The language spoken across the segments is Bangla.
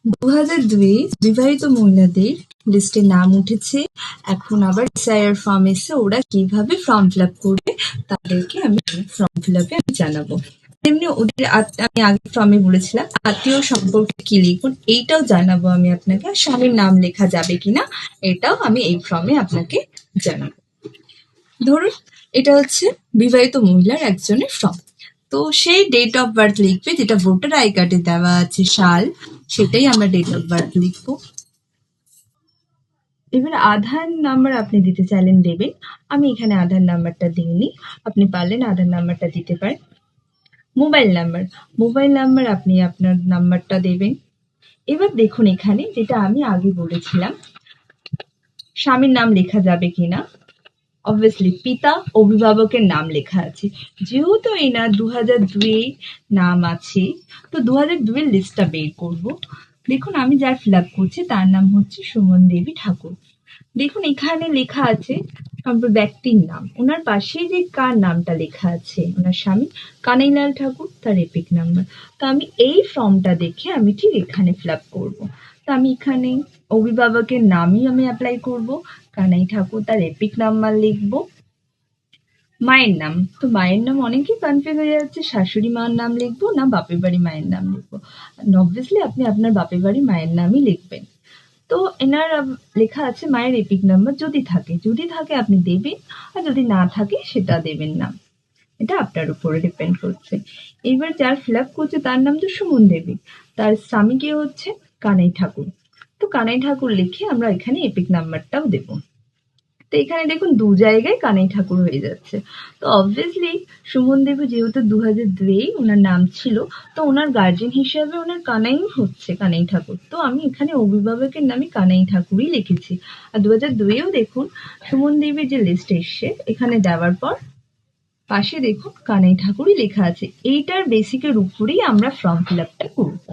2002 বিবাহিত মহিলাদের লিস্টে নাম উঠেছে। এখন আবার এসআইআর ফর্ম এসে ওরা কিভাবে ফর্ম ফিল আপ করবে তাদেরকে আমি ফর্ম ফিল আপে আমি জানাবো। তেমনি ওদের আমি আগে ফর্মে বলেছিলাম আত্মীয় সম্পর্কে কি লিখুন, এইটাও জানাবো আমি আপনাকে। স্বামীর নাম লেখা যাবে কিনা এটাও আমি এই ফর্মে আপনাকে জানাবো। ধরুন এটা হচ্ছে বিবাহিত মহিলার একজনের ফর্ম, তো সেই ডেট অফ বার্থ লিখবে যেটা ভোটার আই কার্ডে দেওয়া আছে সাল, সেটাই আমরা ডেট অফ বার্থ লিখবো। এবার আধার নাম্বার আপনি দিতে চাইলেন দেবেন, আমি এখানে আধার নাম্বারটা দিইনি, আপনি পারলেন আধার নাম্বারটা দিতে পারেন। মোবাইল নাম্বার আপনি আপনার নাম্বারটা দেবেন। এবার দেখুন এখানে যেটা আমি আগে বলেছিলাম স্বামীর নাম লেখা যাবে কিনা, অবভিয়াসলি পিতা অভিভাবকের নাম লেখা আছে, যেহেতু এনার 2002 নাম আছে তো 2002 লিস্টটা বের করব। দেখুন আমি যার ফিল আপ করছি তার নাম হচ্ছে সুমন দেবী ঠাকুর। দেখুন এখানে লেখা আছে ব্যক্তির নাম, ওনার পাশে যে কার নামটা লেখা আছে ওনার স্বামী কানাইলাল ঠাকুর, তার এপিক নাম্বার। তো আমি এই ফর্মটা দেখে আমি ঠিক এখানে ফিল আপ করবো। তো আমি এখানে অভিভাবকের নামই আমি অ্যাপ্লাই করব, কানাই ঠাকুর তার এপিক নাম্বার লিখবো। মায়ের নাম, তো মায়ের নাম অনেকেই কনফিউজ হয়ে যাচ্ছে শাশুড়ি মার নাম লিখবো না বাপের বাড়ি মায়ের নাম লিখবো। অবভিয়াসলি আপনি আপনার বাপের বাড়ি মায়ের নামই লিখবেন। তো এনার লেখা আছে মায়ের এপিক নাম্বার, যদি থাকে আপনি দেবেন, আর যদি না থাকে সেটা দেবেন না, এটা আপনার উপরে ডিপেন্ড করছে। এবার যার ফিল আপ করছে তার নাম তো সুমন দেবী, তার স্বামী কে হচ্ছে কানাই ঠাকুর, তো কানাই ঠাকুর লিখে আমরা এখানে এপিক নাম্বারটাও দেবো। তো এখানে দেখুন দু জায়গায় কানাই ঠাকুর হয়ে যাচ্ছে। তো অবভিয়াসলি সুমন দেবী যেহেতু 2002 ওনার নাম ছিল, তো ওনার গার্জেন হিসেবে ওনার কানাই হচ্ছে কানাই ঠাকুর, তো আমি এখানে অভিভাবকের নামে কানাই ঠাকুরই লিখেছি। আর 2002-এও দেখুন সুমন দেবীর যে লিস্ট এসছে এখানে দেওয়ার পর পাশে দেখুন কানাই ঠাকুরই লেখা আছে। এইটার বেসিকের উপরেই আমরা ফর্ম ফিল আপটা করবো।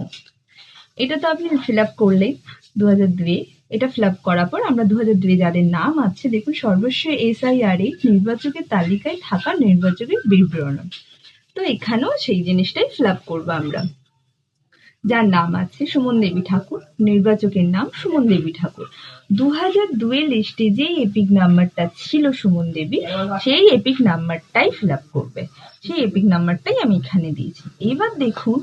এটা তো আপনি ফিল আপ করলেন 2002, এটা ফিল আপ করার পর আমরা 2002 যাদের নাম আছে দেখুন সর্বস্ব এসআইআর নির্বাচকের তালিকায় থাকা নির্বাচকের বিবরণ, তো এখানেও সেই জিনিসটাই ফিল আপ করবো আমরা। যার নাম আছে সুমন দেবী ঠাকুর, নির্বাচকের নাম সুমন দেবী ঠাকুর, 2002 লিস্টে যে এপিক নাম্বারটা ছিল সুমন দেবী সেই এপিক নাম্বারটাই ফিল আপ করবে, সেই এপিক নাম্বারটাই আমি এখানে দিয়েছি। এবার দেখুন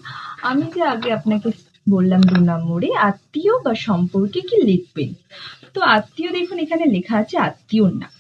আমি যে আগে আপনাকে বললাম 2 নম্বরে আত্মীয় বা সম্পর্কে কি লিখবেন, তো আত্মীয় দেখুন এখানে লেখা আছে আত্মীয়র নাম,